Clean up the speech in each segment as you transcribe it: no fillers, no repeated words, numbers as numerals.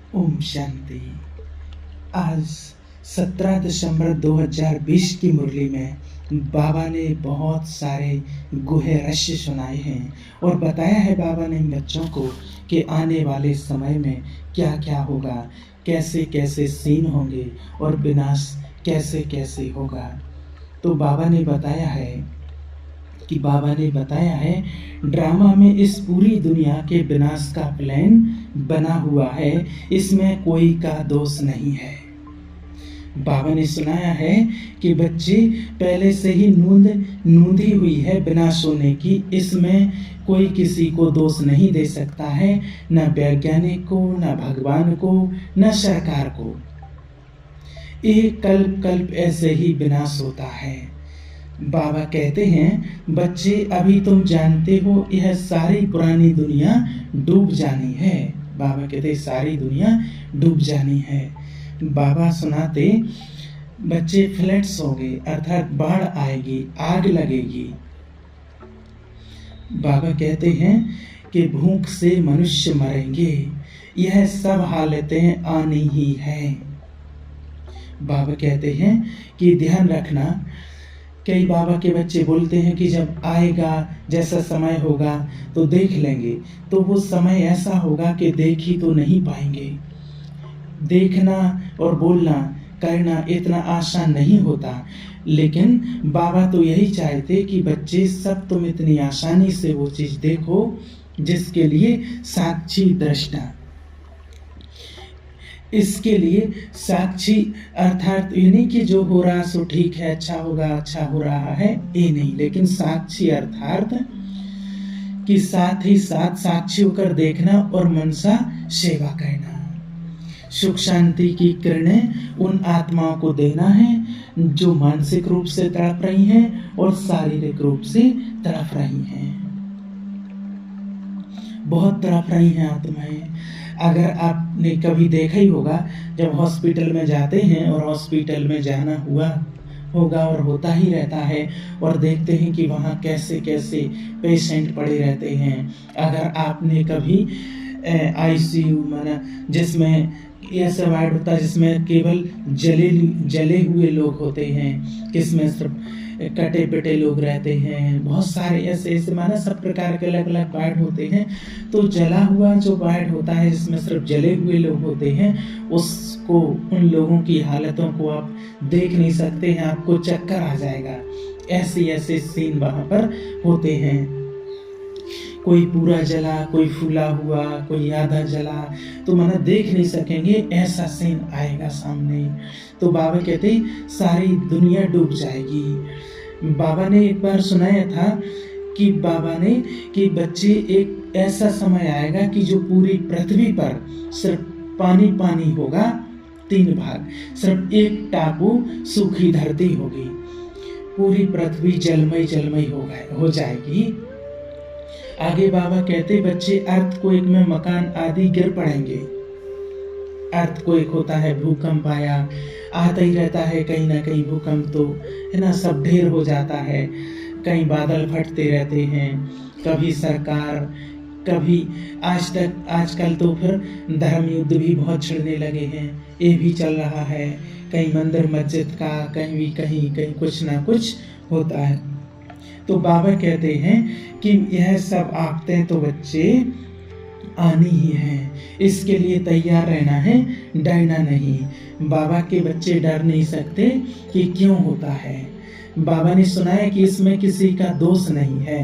ओम शांति। आज 17 दिसंबर 2020 की मुरली में बाबा ने बहुत सारे गुहे रहस्य सुनाए हैं और बताया है बाबा ने बच्चों को कि आने वाले समय में क्या क्या होगा, कैसे कैसे सीन होंगे और विनाश कैसे कैसे होगा। तो बाबा ने बताया है ड्रामा में इस पूरी दुनिया के विनाश का प्लान बना हुआ है, इसमें कोई का दोष नहीं है। बाबा ने सुनाया है कि बच्चे पहले से ही नूंदी हुई है बिना सोने की, इसमें कोई किसी को दोष नहीं दे सकता है, न वैज्ञानिक को, न भगवान को, न सरकार को। एक कल्प कल्प ऐसे ही विनाश होता है। बाबा कहते हैं बच्चे अभी तुम जानते हो यह सारी पुरानी दुनिया डूब जानी है। बाबा कहते सारी दुनिया डूब जानी है। बाबा सुनाते बच्चे फ्लड्स होंगे अर्थात बाढ़ आएगी, आग लगेगी। बाबा कहते हैं कि भूख से मनुष्य मरेंगे, यह सब हालतें आनी ही है। बाबा कहते हैं कि ध्यान रखना, कई बाबा के बच्चे बोलते हैं कि जब आएगा जैसा समय होगा तो देख लेंगे, तो वो समय ऐसा होगा कि देख ही तो नहीं पाएंगे। देखना और बोलना करना इतना आसान नहीं होता, लेकिन बाबा तो यही चाहते कि बच्चे सब तुम इतनी आसानी से वो चीज देखो जिसके लिए साक्षी दृष्टा। इसके लिए साक्षी अर्थात ये नहीं कि जो हो रहा सो ठीक है, अच्छा होगा, अच्छा हो रहा है, ये नहीं, लेकिन साक्षी अर्थात कि साथ ही साथ साक्षी होकर देखना और मनसा सेवा करना। सुख शांति की किरणें उन आत्माओं को देना है जो मानसिक रूप से तड़प रही हैं और शारीरिक रूप से तड़प रही हैं। बहुत तड़प रही हैं आत्माएं। अगर आपने कभी देखा ही होगा जब हॉस्पिटल में जाते हैं और हॉस्पिटल में जाना हुआ होगा और होता ही रहता है और देखते हैं कि वहाँ कैसे कैसे पेशेंट पड़े रहते हैं। अगर आपने कभी आईसीयू माना जिसमें ऐसा वार्ड होता है जिसमें केवल जले हुए लोग होते हैं, किसमें सिर्फ कटे पिटे लोग रहते हैं, बहुत सारे ऐसे माना सब प्रकार के अलग अलग वार्ड होते हैं। तो जला हुआ जो वार्ड होता है जिसमें सिर्फ जले हुए लोग होते हैं, उसको उन लोगों की हालतों को आप देख नहीं सकते हैं, आपको चक्कर आ जाएगा। ऐसे सीन वहां पर होते हैं। कोई पूरा जला, कोई फूला हुआ, कोई आधा जला, तो माना देख नहीं सकेंगे, ऐसा सीन आएगा सामने। तो बाबा कहते सारी दुनिया डूब जाएगी। बाबा ने एक बार सुनाया था कि बच्चे एक ऐसा समय आएगा कि जो पूरी पृथ्वी पर सिर्फ पानी पानी होगा, 3 भाग, सिर्फ एक टापू सूखी धरती होगी, पूरी पृथ्वी जलमय हो जाएगी। आगे बाबा कहते बच्चे अर्थक्वेक में मकान आदि गिर पड़ेंगे। अर्थक्वेक होता है भूकंप आता ही रहता है, कहीं ना कहीं भूकंप तो है ना, सब ढेर हो जाता है, कहीं बादल फटते रहते हैं, कभी सरकार, कभी आजकल तो फिर धर्म युद्ध भी बहुत छिड़ने लगे हैं, ये भी चल रहा है, कहीं मंदिर मस्जिद का, कहीं कुछ ना कुछ होता है। तो बाबा कहते हैं कि यह सब आफतें तो बच्चे आनी ही हैं, इसके लिए तैयार रहना है, डरना नहीं। बाबा के बच्चे डर नहीं सकते कि क्यों होता है। बाबा ने सुनाया कि इसमें किसी का दोष नहीं है,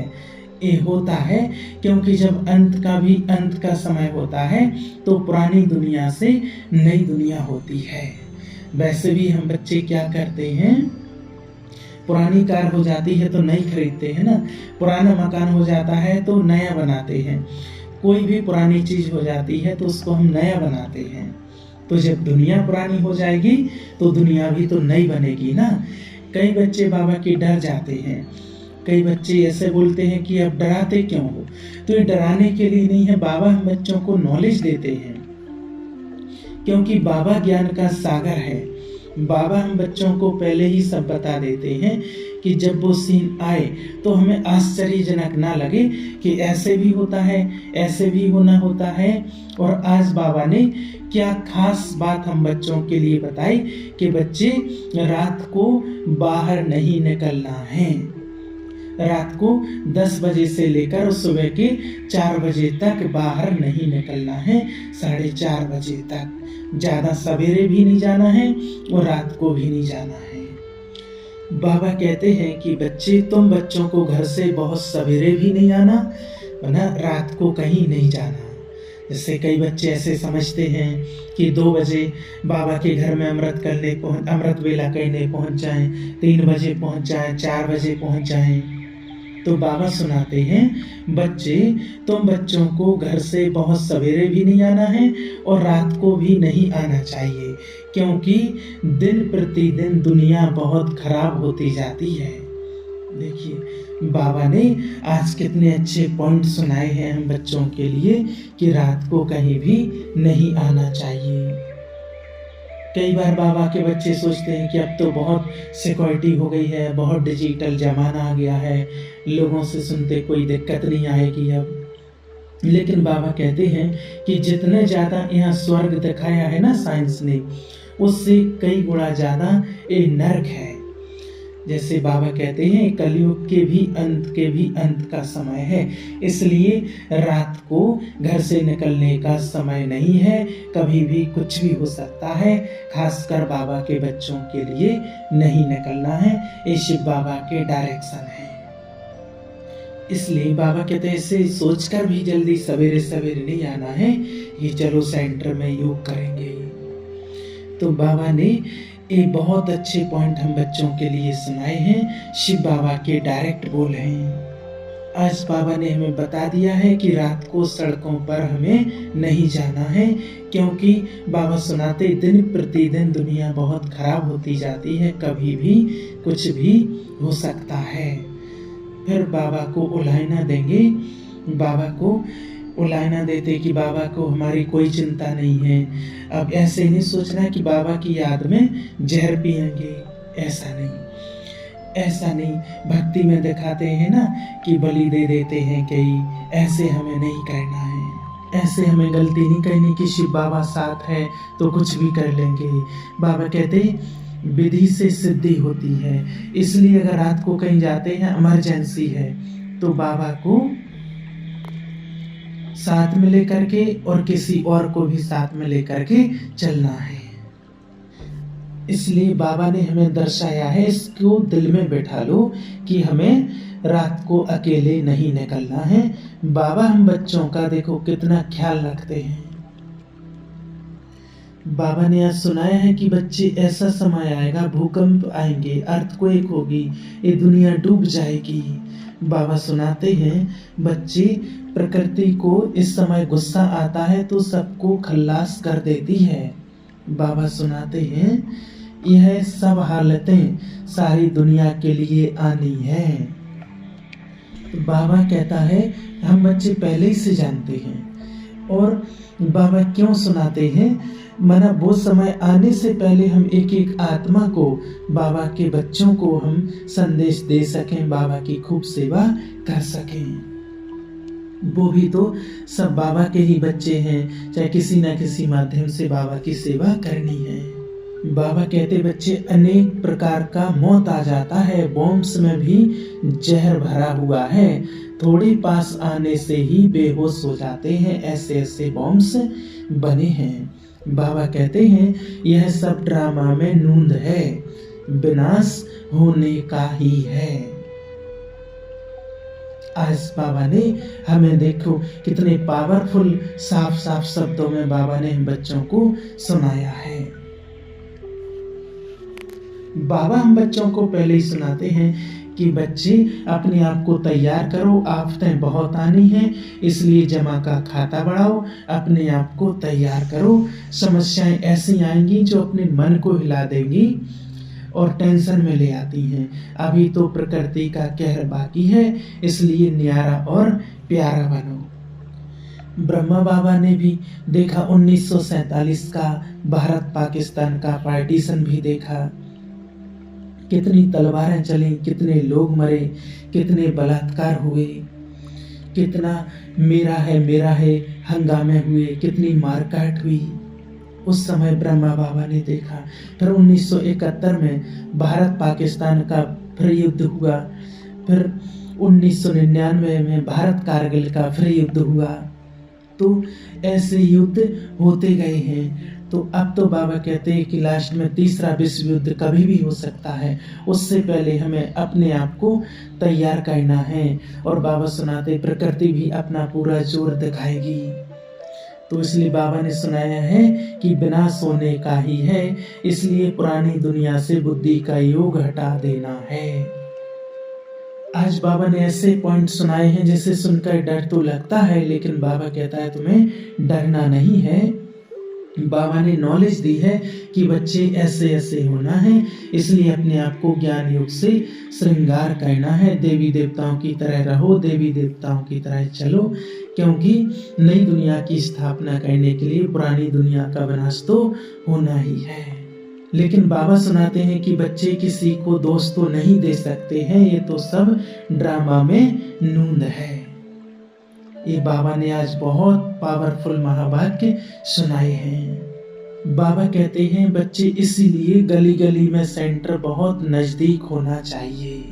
ये होता है क्योंकि जब अंत का समय होता है तो पुरानी दुनिया से नई दुनिया होती है। वैसे भी हम बच्चे क्या करते हैं, पुरानी कार हो जाती है तो नई खरीदते हैं ना, पुराना मकान हो जाता है तो नया बनाते हैं, कोई भी पुरानी चीज हो जाती है तो उसको हम नया बनाते हैं। तो जब दुनिया पुरानी हो जाएगी तो दुनिया भी तो नई बनेगी ना। कई बच्चे बाबा की डर जाते हैं, कई बच्चे ऐसे बोलते हैं कि अब डराते क्यों हो, तो ये डराने के लिए नहीं है, बाबा हम बच्चों को नॉलेज देते हैं क्योंकि बाबा ज्ञान का सागर है। बाबा हम बच्चों को पहले ही सब बता देते हैं कि जब वो सीन आए तो हमें आश्चर्यजनक ना लगे कि ऐसे भी होता है, ऐसे भी होना होता है। और आज बाबा ने क्या खास बात हम बच्चों के लिए बताई कि बच्चे रात को बाहर नहीं निकलना है। रात को 10 बजे से लेकर सुबह के 4 बजे तक बाहर नहीं निकलना है, 4:30 बजे तक। ज़्यादा सवेरे भी नहीं जाना है और रात को भी नहीं जाना है। बाबा कहते हैं कि बच्चे, तुम बच्चों को घर से बहुत सवेरे भी नहीं आना, वरना रात को कहीं नहीं जाना। जैसे कई बच्चे ऐसे समझते हैं कि 2 बजे बाबा के घर में अमृत वेला करने पहुंच जाएं, 3 बजे पहुंच जाएं, 4 बजे पहुंच जाएं। तो बाबा सुनाते हैं, बच्चे, तुम बच्चों को घर से बहुत सवेरे भी नहीं आना है और रात को भी नहीं आना चाहिए, क्योंकि दिन प्रतिदिन दुनिया बहुत खराब होती जाती है। देखिए बाबा ने आज कितने अच्छे पॉइंट सुनाए हैं हम बच्चों के लिए कि रात को कहीं भी नहीं आना चाहिए। कई बार बाबा के बच्चे सोचते हैं कि अब तो बहुत सिक्योरिटी हो गई है, बहुत डिजिटल ज़माना आ गया है, लोगों से सुनते कोई दिक्कत नहीं आएगी अब। लेकिन बाबा कहते हैं कि जितने ज़्यादा यहाँ स्वर्ग दिखाया है ना साइंस ने, उससे कई गुना ज़्यादा ये नरक है। जैसे बाबा कहते हैं कलयुग के भी अंत का समय है, इसलिए रात को घर से निकलने का समय नहीं है, कभी भी कुछ भी हो सकता है। खासकर बाबा के बच्चों के लिए नहीं निकलना है, ये शिव बाबा के डायरेक्शन है। इसलिए बाबा कहते हैं इसे सोचकर भी जल्दी सवेरे सवेरे नहीं आना है, ये चलो सेंटर में योग करेंगे। तो बाबा ने ये बहुत अच्छे पॉइंट हम बच्चों के लिए सुनाए हैं, शिव बाबा के डायरेक्ट बोल हैं। आज बाबा ने हमें बता दिया है कि रात को सड़कों पर हमें नहीं जाना है, क्योंकि बाबा सुनाते दिन प्रतिदिन दुनिया बहुत खराब होती जाती है, कभी भी कुछ भी हो सकता है। फिर बाबा को उलाहना देंगे, बाबा को उलाहना देते कि बाबा को हमारी कोई चिंता नहीं है। अब ऐसे नहीं सोचना कि बाबा की याद में जहर पिएंगे, ऐसा नहीं। भक्ति में दिखाते हैं ना कि बलि दे देते हैं कई, ऐसे हमें नहीं करना है। ऐसे हमें गलती नहीं करनी कि शिव बाबा साथ है तो कुछ भी कर लेंगे। बाबा कहते विधि से सिद्धि होती है, इसलिए अगर रात को कहीं जाते हैं, इमरजेंसी है, तो बाबा को साथ में लेकर के और किसी और को भी साथ में लेकर के चलना है। इसलिए बाबा ने हमें दर्शाया है, इसको दिल में बैठा लो कि हमें रात को अकेले नहीं निकलना है। बाबा हम बच्चों का देखो कितना ख्याल रखते हैं। बाबा ने आज सुनाया है कि बच्चे, ऐसा समय आएगा, भूकंप आएंगे, अर्थक्वेक होगी, ये दुनिया डूब जाएगी। बाबा सुनाते हैं, बच्चे, प्रकृति को इस समय गुस्सा आता है तो सबको खल्लास कर देती है। बाबा सुनाते हैं, यह सब हालतें सारी दुनिया के लिए आनी है। तो बाबा कहता है हम बच्चे पहले ही से जानते हैं। और बाबा क्यों सुनाते हैं, माना वो समय आने से पहले हम एक एक आत्मा को, बाबा के बच्चों को हम संदेश दे सकें, बाबा की खूब सेवा कर सकें। वो भी तो सब बाबा के ही बच्चे हैं, चाहे किसी ना किसी माध्यम से बाबा की सेवा करनी है। बाबा कहते बच्चे, अनेक प्रकार का मौत आ जाता है, बॉम्ब्स में भी जहर भरा हुआ है, थोड़े पास आने से ही बेहोश हो जाते हैं, ऐसे ऐसे बॉम्ब्स बने हैं। बाबा कहते हैं यह सब ड्रामा में नूंद है, विनाश होने का ही है। आज बाबा ने हमें देखो कितने पावरफुल साफ साफ शब्दों में बाबा ने बच्चों को सुनाया है। बाबा हम बच्चों को पहले ही सुनाते हैं कि बच्चे अपने आप को तैयार करो, आफतें बहुत आनी हैं, इसलिए जमा का खाता बढ़ाओ, अपने आप को तैयार करो। समस्याएं ऐसी आएंगी जो अपने मन को हिला देंगी और टेंशन में ले आती हैं। अभी तो प्रकृति का कहर बाकी है, इसलिए न्यारा और प्यारा बनो। ब्रह्मा बाबा ने भी देखा 1947 का भारत पाकिस्तान का पार्टीशन भी देखा कितनी तलवारें चली, कितने लोग मरे, कितने बलात्कार हुए, कितना मेरा है हंगामे हुए, कितनी मारकाट हुई। उस समय ब्रह्मा बाबा ने देखा। फिर 1971 में भारत पाकिस्तान का फिर युद्ध हुआ। फिर 1999 में भारत कारगिल का फिर युद्ध हुआ। तो ऐसे युद्ध होते गए हैं। तो अब तो बाबा कहते हैं कि लास्ट में तीसरा विश्व युद्ध कभी भी हो सकता है, उससे पहले हमें अपने आप को तैयार करना है। और बाबा सुनाते प्रकृति भी अपना पूरा जोर दिखाएगी। तो इसलिए बाबा ने सुनाया है कि बिना सोने का ही है, इसलिए पुरानी दुनिया से बुद्धि का योग हटा देना है। आज बाबा ने ऐसे पॉइंट सुनाए हैं जिसे सुनकर डर तो लगता है, लेकिन बाबा कहता है तुम्हें डरना नहीं है। बाबा ने नॉलेज दी है कि बच्चे ऐसे ऐसे होना है, इसलिए अपने आप को ज्ञान योग से श्रृंगार करना है। देवी देवताओं की तरह रहो, देवी देवताओं की तरह चलो, क्योंकि नई दुनिया की स्थापना करने के लिए पुरानी दुनिया का विनाश तो होना ही है। लेकिन बाबा सुनाते हैं कि बच्चे किसी को दोष तो नहीं दे सकते हैं, ये तो सब ड्रामा में नूंद है। ये बाबा ने आज बहुत पावरफुल महावाक्य सुनाए हैं। बाबा कहते हैं बच्चे इसीलिए गली गली में सेंटर बहुत नजदीक होना चाहिए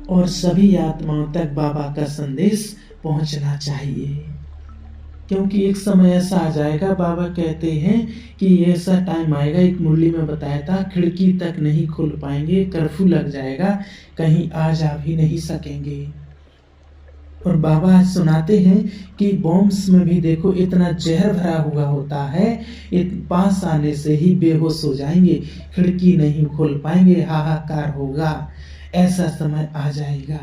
और सभी आत्माओं तक बाबा का संदेश पहुंचना चाहिए, क्योंकि एक समय ऐसा आ जाएगा, बाबा कहते हैं कि ऐसा टाइम आएगा, एक मुरली में बताया था, खिड़की तक नहीं खोल पाएंगे, कर्फ्यू लग जाएगा, कहीं आ जा भी नहीं सकेंगे। और बाबा सुनाते हैं कि बॉम्ब्स में भी देखो इतना जहर भरा हुआ होता है, पास आने से ही बेहोश हो जाएंगे, खिड़की नहीं खोल पाएंगे, हाहाकार होगा। ऐसा समय आ जाएगा।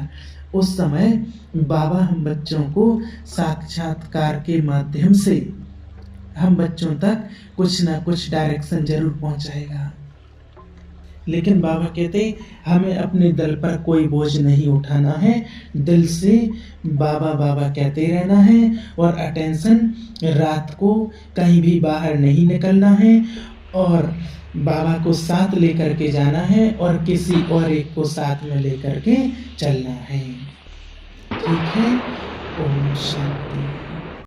उस समय बाबा हम बच्चों को साक्षात्कार के माध्यम से हम बच्चों तक कुछ ना कुछ डायरेक्शन जरूर पहुंचाएगा। लेकिन बाबा कहते हमें अपने दिल पर कोई बोझ नहीं उठाना है, दिल से बाबा बाबा कहते रहना है और अटेंशन रात को कहीं भी बाहर नहीं निकलना है और बाबा को साथ लेकर के जाना है और किसी और एक को साथ में लेकर के चलना है। ठीक है। ओम शांति।